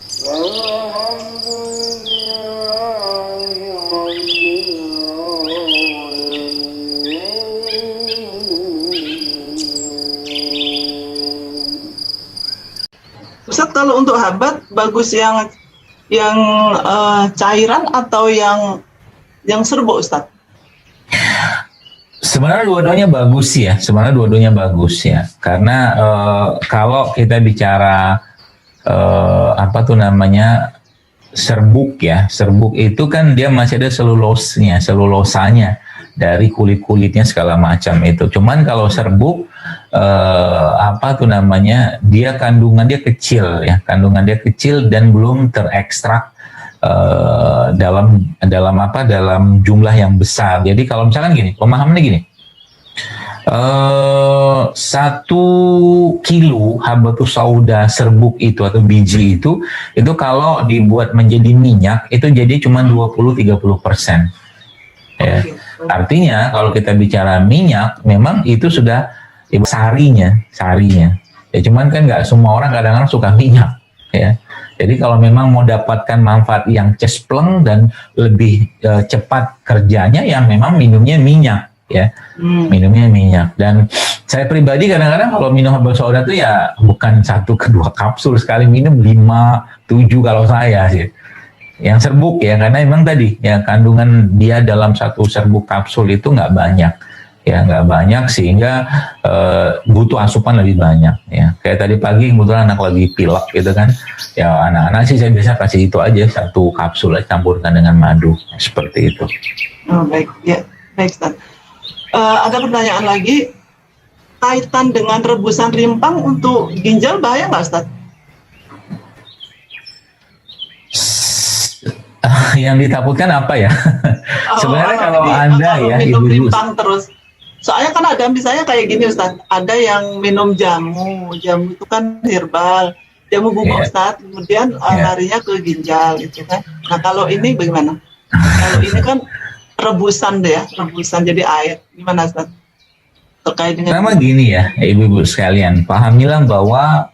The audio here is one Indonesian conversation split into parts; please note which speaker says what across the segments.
Speaker 1: Ustadz, kalau untuk habat bagus yang cairan atau yang serbuk, Ustadz?
Speaker 2: Sebenarnya dua-duanya bagus ya. Karena kalau kita bicara serbuk ya. Serbuk itu kan dia masih ada selulosanya dari kulit-kulitnya segala macam itu. Cuman kalau serbuk dia kandungan dia kecil dan belum terekstrak dalam jumlah yang besar. Jadi kalau misalkan gini, pemahamannya gini, 1 kilo habatus sauda serbuk itu atau biji itu kalau dibuat menjadi minyak itu jadi cuma 20-30%. Ya. Artinya kalau kita bicara minyak, memang itu sudah sarinya. Ya cuman kan nggak semua orang kadang-kadang suka minyak. Ya. Jadi kalau memang mau dapatkan manfaat yang cespleng dan lebih cepat kerjanya, yang memang minumnya minyak, ya, minumnya minyak. Dan saya pribadi kadang-kadang kalau minum habatus sauda itu ya bukan 1 ke 2 kapsul sekali, minum 5-7 kalau saya sih. Yang serbuk ya, karena memang tadi ya kandungan dia dalam 1 serbuk kapsul itu nggak banyak. Ya nggak banyak sehingga butuh asupan lebih banyak ya. Kayak tadi pagi kebetulan anak lagi pilek gitu kan, ya anak-anak sih saya biasa kasih itu aja 1 kapsul aja, campurkan dengan madu seperti itu.
Speaker 1: Oh, baik ya, baik Ustaz. Ada pertanyaan lagi, kaitan dengan rebusan rimpang untuk ginjal bahaya nggak Ustaz?
Speaker 2: Yang ditakutkan apa ya? Sebenarnya kalau Anda ya
Speaker 1: ibu-ibu terus. Soalnya kan ada misalnya kayak gini Ustaz, ada yang minum jamu itu kan herbal, jamu bubuk Ustaz, kemudian larinya ke ginjal gitu kan. Nah kalau ini bagaimana? Kalau ini kan rebusan jadi air, gimana Ustaz? Terkait dengan
Speaker 2: pertama gini ya, ibu-ibu sekalian, pahamilah bahwa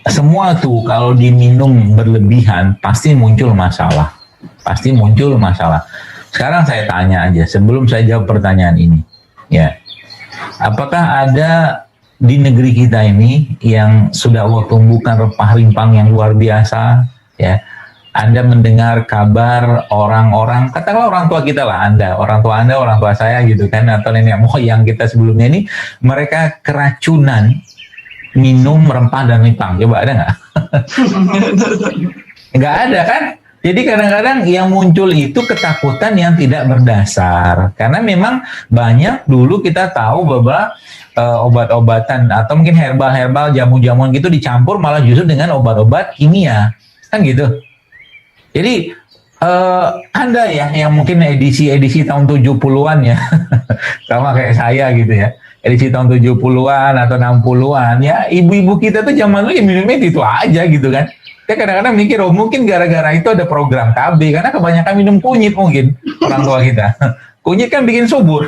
Speaker 2: semua tuh kalau diminum berlebihan pasti muncul masalah. Sekarang saya tanya aja sebelum saya jawab pertanyaan ini, ya, apakah ada di negeri kita ini yang sudah Allah tumbuhkan rempah rimpang yang luar biasa, ya? Anda mendengar kabar orang-orang, katakanlah orang tua kita lah, orang tua saya gitu kan, atau nenek moyang kita sebelumnya ini, mereka keracunan minum rempah dan rimpang. Coba ada nggak? Nggak ada kan? Jadi kadang-kadang yang muncul itu ketakutan yang tidak berdasar. Karena memang banyak dulu kita tahu bahwa obat-obatan atau mungkin herbal-herbal, jamu-jamuan gitu dicampur malah justru dengan obat-obat kimia. Kan gitu. Jadi Anda ya yang mungkin edisi tahun 70-an ya, sama kayak saya gitu ya. Edisi tahun 70-an atau 60-an ya, ibu-ibu kita tuh zaman dulu ya minumnya itu aja gitu kan. Saya kadang-kadang mikir, mungkin gara-gara itu ada program KB, karena kebanyakan minum kunyit mungkin orang tua kita. Kunyit kan bikin subur,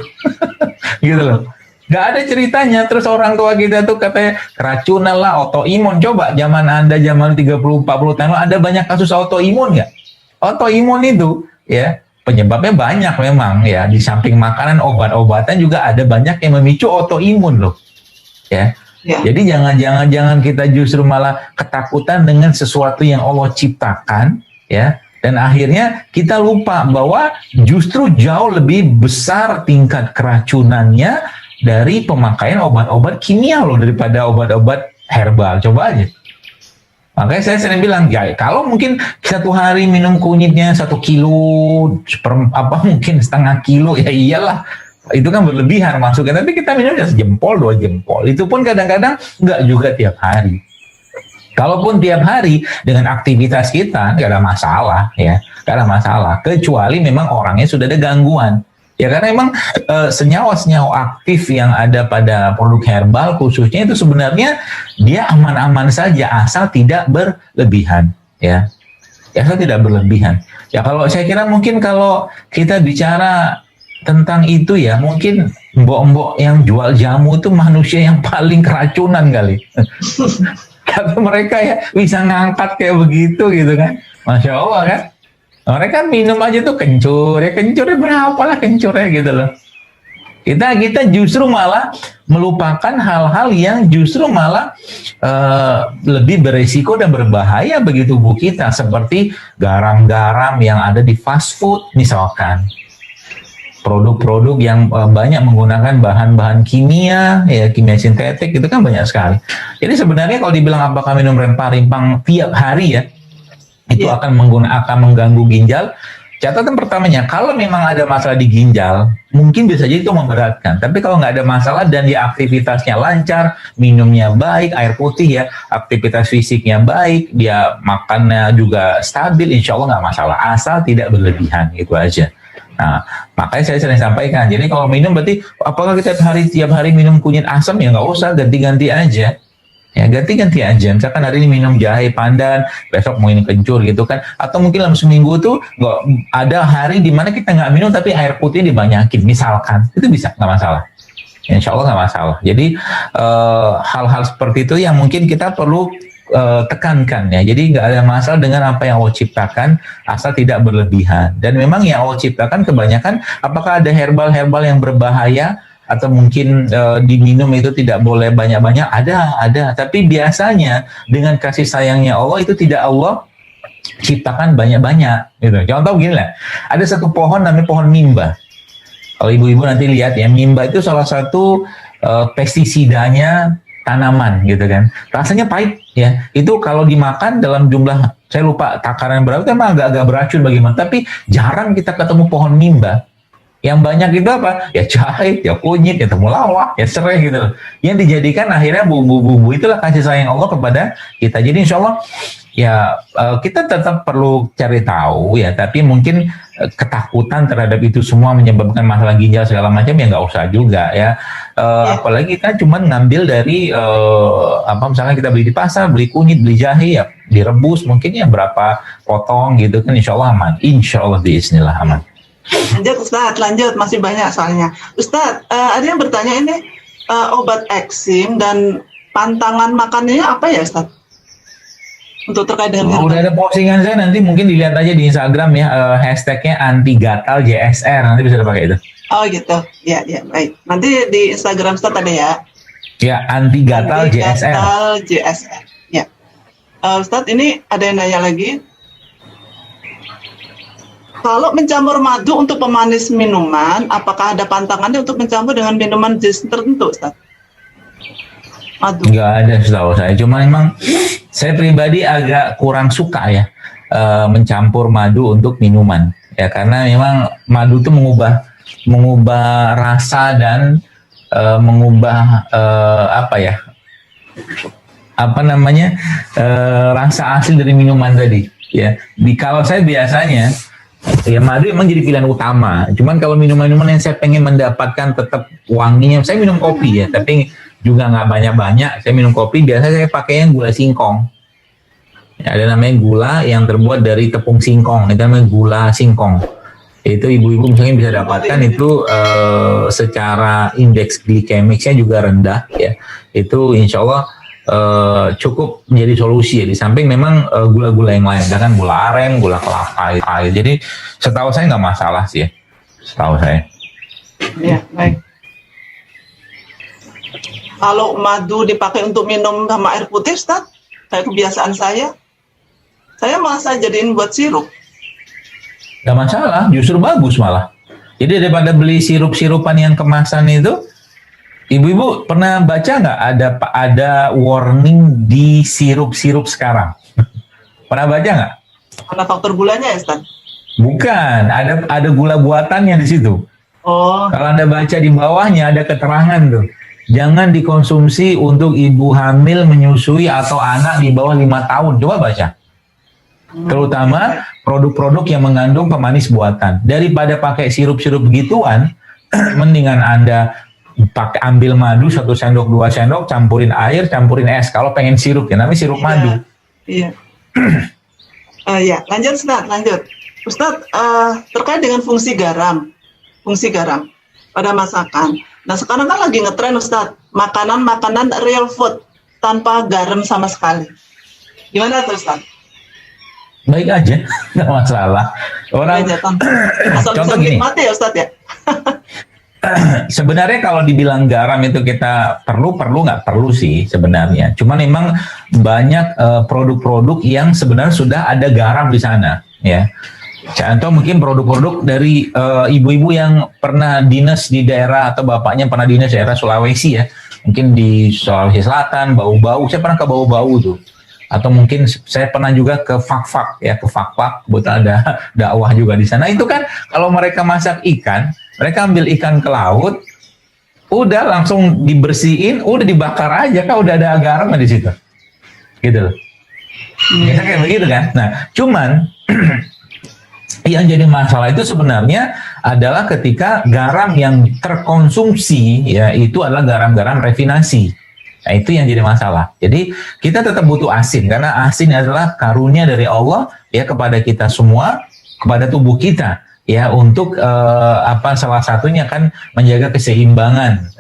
Speaker 2: gitu loh. Gak ada ceritanya, terus orang tua kita tuh katanya keracunan lah, autoimun. Coba zaman Anda, zaman 30-40 tahun, ada banyak kasus autoimun nggak? Autoimun itu, ya, penyebabnya banyak memang, ya. Di samping makanan, obat-obatan juga ada banyak yang memicu autoimun loh, ya. Ya. Jadi jangan kita justru malah ketakutan dengan sesuatu yang Allah ciptakan, ya. Dan akhirnya kita lupa bahwa justru jauh lebih besar tingkat keracunannya dari pemakaian obat-obat kimia loh daripada obat-obat herbal. Coba aja. Makanya saya sering bilang, ya kalau mungkin 1 hari minum kunyitnya 1 kilo, mungkin setengah kilo, ya iyalah. Itu kan berlebihan masuknya, tapi kita minumnya sejempol 2 jempol. Itu pun kadang-kadang nggak juga tiap hari. Kalaupun tiap hari dengan aktivitas kita nggak ada masalah, ya, nggak ada masalah. Kecuali memang orangnya sudah ada gangguan, ya karena memang senyawa-senyawa aktif yang ada pada produk herbal khususnya itu sebenarnya dia aman-aman saja asal tidak berlebihan, ya. Asal tidak berlebihan. Ya kalau saya kira mungkin kalau kita bicara tentang itu ya mungkin mbok-mbok yang jual jamu itu manusia yang paling keracunan kali. Kata mereka ya bisa ngangkat kayak begitu gitu kan. Masya Allah kan. Mereka minum aja tuh kencur, ya kencurnya berapa lah kencurnya gitu loh. Kita justru malah melupakan hal-hal yang justru malah lebih beresiko dan berbahaya bagi tubuh kita, seperti garam-garam yang ada di fast food misalkan, produk-produk yang banyak menggunakan bahan-bahan kimia, ya kimia sintetik itu kan banyak sekali. Jadi sebenarnya kalau dibilang apakah minum rempah-rimpang tiap hari ya, itu akan mengganggu ginjal. Catatan pertamanya, kalau memang ada masalah di ginjal, mungkin bisa jadi itu memberatkan. Tapi kalau nggak ada masalah dan dia aktivitasnya lancar, minumnya baik, air putih ya, aktivitas fisiknya baik, dia makannya juga stabil, insya Allah nggak masalah. Asal tidak berlebihan, itu aja. Nah, makanya saya sering sampaikan. Jadi kalau minum berarti, apakah kita tiap hari minum kunyit asam? Ya nggak usah, ganti-ganti aja. Ya ganti-ganti aja, misalkan hari ini minum jahe pandan, besok mau ini kencur gitu kan, atau mungkin dalam seminggu tuh nggak ada hari di mana kita nggak minum tapi air putih dibanyakin, misalkan itu bisa, nggak masalah, insya Allah nggak masalah. Jadi hal-hal seperti itu yang mungkin kita perlu tekankan ya. Jadi nggak ada masalah dengan apa yang Allah ciptakan asal tidak berlebihan. Dan memang yang Allah ciptakan kebanyakan, apakah ada herbal-herbal yang berbahaya atau mungkin diminum itu tidak boleh banyak-banyak, ada. Tapi biasanya dengan kasih sayangnya Allah itu tidak Allah ciptakan banyak-banyak gitu. Contoh begini lah, ada satu pohon namanya pohon mimba. Kalau ibu-ibu nanti lihat ya, mimba itu salah satu pestisidanya tanaman gitu kan. Rasanya pahit ya. Itu kalau dimakan dalam jumlah, saya lupa takaran berapa, itu emang agak-agak beracun bagaimana. Tapi jarang kita ketemu pohon mimba. Yang banyak itu apa? Ya jahe, ya kunyit, ya temulawak, ya serai gitu. Yang dijadikan akhirnya bumbu-bumbu itulah kasih sayang Allah kepada kita. Jadi insya Allah ya kita tetap perlu cari tahu ya. Tapi mungkin ketakutan terhadap itu semua menyebabkan masalah ginjal segala macam ya nggak usah juga ya. Apalagi kita cuma ngambil dari misalnya kita beli di pasar, beli kunyit, beli jahe ya direbus mungkin ya berapa potong gitu kan, insya Allah aman. Insya Allah biiznillah aman.
Speaker 1: Lanjut Ustadz, lanjut, masih banyak soalnya. Ustadz, ada yang bertanya ini, obat eksim dan pantangan makannya apa ya Ustadz? Untuk terkait dengan
Speaker 2: udah ada postingan saya, nanti mungkin dilihat aja di Instagram ya, hashtagnya anti gatal JSR, nanti bisa dipakai itu.
Speaker 1: Oh gitu, ya baik. Nanti di Instagram Ustadz ada ya?
Speaker 2: Ya, anti gatal JSR.
Speaker 1: Gatal JSR, ya. Ustadz, ini ada yang nanya lagi. Kalau mencampur madu untuk pemanis minuman, apakah ada pantangannya untuk mencampur dengan minuman jenis tertentu, Ustaz? Madu? Nggak ada setahu saya. Cuma memang saya pribadi agak kurang suka ya mencampur madu untuk minuman. Ya karena memang madu itu mengubah rasa dan mengubah rasa asli dari minuman tadi. Ya, kalau saya biasanya ya madu emang jadi pilihan utama. Cuman kalau minuman-minuman yang saya pengen mendapatkan tetap wanginya, saya minum kopi ya, tapi juga nggak banyak-banyak. Saya minum kopi biasanya saya pakai yang gula singkong. Ya, ada namanya gula yang terbuat dari tepung singkong, itu namanya gula singkong. Itu ibu-ibu misalnya bisa dapatkan itu secara indeks glikemiknya juga rendah ya. Itu insya Allah cukup menjadi solusi ya. Di samping memang gula-gula yang lain, kan gula aren, gula kelapa, air. Jadi setahu saya nggak masalah sih ya, setahu saya. Ya baik. Kalau madu dipakai untuk minum sama air putih, Ustaz, kayak kebiasaan saya malah jadiin buat sirup. Nggak masalah, justru bagus malah. Jadi daripada beli sirup-sirupan yang kemasan itu, ibu-ibu pernah baca nggak ada warning di sirup-sirup sekarang? Pernah baca nggak? Ada faktor gulanya ya, Ustaz? Bukan, ada gula buatannya di situ. Oh. Kalau Anda baca di bawahnya ada keterangan tuh. Jangan dikonsumsi untuk ibu hamil, menyusui atau anak di bawah 5 tahun. Coba baca. Terutama produk-produk yang mengandung pemanis buatan. Daripada pakai sirup-sirup begituan, mendingan Anda ambil madu 1 sendok 2 sendok, campurin air, campurin es. Kalau pengen sirup ya, namanya sirup madu. Iya. Ya, lanjut Ustaz, lanjut. Ustaz, terkait dengan fungsi garam pada masakan. Nah sekarang kan lagi ngetren Ustaz, makanan real food. tanpa garam sama sekali. Gimana tuh Ustaz?
Speaker 2: Baik aja, nggak masalah. Orang
Speaker 1: Aja, asal bisa
Speaker 2: contoh gini,
Speaker 1: menikmati ya Ustaz ya.
Speaker 2: sebenarnya kalau dibilang garam itu kita perlu nggak perlu sih sebenarnya. Cuman memang banyak produk-produk yang sebenarnya sudah ada garam di sana, ya. Contoh mungkin produk-produk dari ibu-ibu yang pernah dinas di daerah atau bapaknya pernah dinas di daerah Sulawesi ya. Mungkin di Sulawesi Selatan, bau-bau. Saya pernah ke bau-bau tuh. Atau mungkin saya pernah juga ke Fak-Fak ya, ke Fak-Fak, kebetulan ada dakwah juga di sana. Itu kan kalau mereka masak ikan, mereka ambil ikan ke laut, udah langsung dibersihin, udah dibakar aja, kan udah ada garam di situ. Gitu loh. Biasa kayak begitu kan. Nah, cuman yang jadi masalah itu sebenarnya adalah ketika garam yang terkonsumsi ya itu adalah garam-garam refinasi. Nah, itu yang jadi masalah. Jadi kita tetap butuh asin karena asin adalah karunia dari Allah ya kepada kita semua, kepada tubuh kita ya untuk salah satunya kan menjaga keseimbangan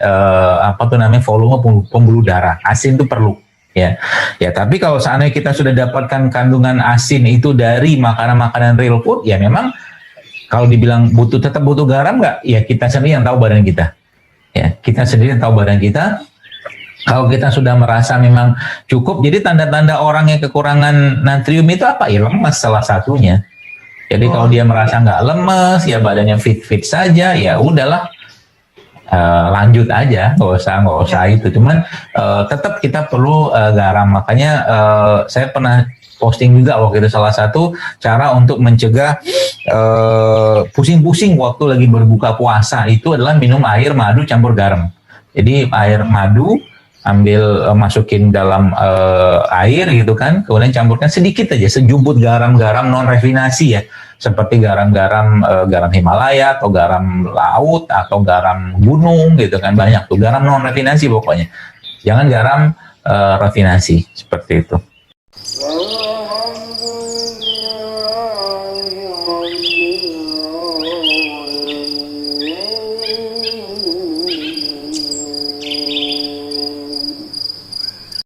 Speaker 2: volume pembuluh darah. Asin itu perlu ya. Ya, tapi kalau seandainya kita sudah dapatkan kandungan asin itu dari makanan-makanan real food ya memang kalau dibilang tetap butuh garam nggak? Ya kita sendiri yang tahu badan kita. Ya, kita sendiri yang tahu badan kita. Kalau kita sudah merasa memang cukup, jadi tanda-tanda orang yang kekurangan natrium itu apa? Ya lemas salah satunya. Jadi kalau dia merasa nggak lemes, ya badannya fit-fit saja, ya udahlah lanjut aja, nggak usah itu. Cuman tetap kita perlu garam. Makanya saya pernah posting juga waktu itu salah satu cara untuk mencegah pusing-pusing waktu lagi berbuka puasa itu adalah minum air madu campur garam. Jadi air madu masukin dalam air gitu kan, kemudian campurkan sedikit aja, sejumput garam-garam non refinasi ya, seperti garam-garam garam Himalaya atau garam laut atau garam gunung gitu kan, banyak tuh garam non refinasi pokoknya, jangan garam rafinasi seperti itu.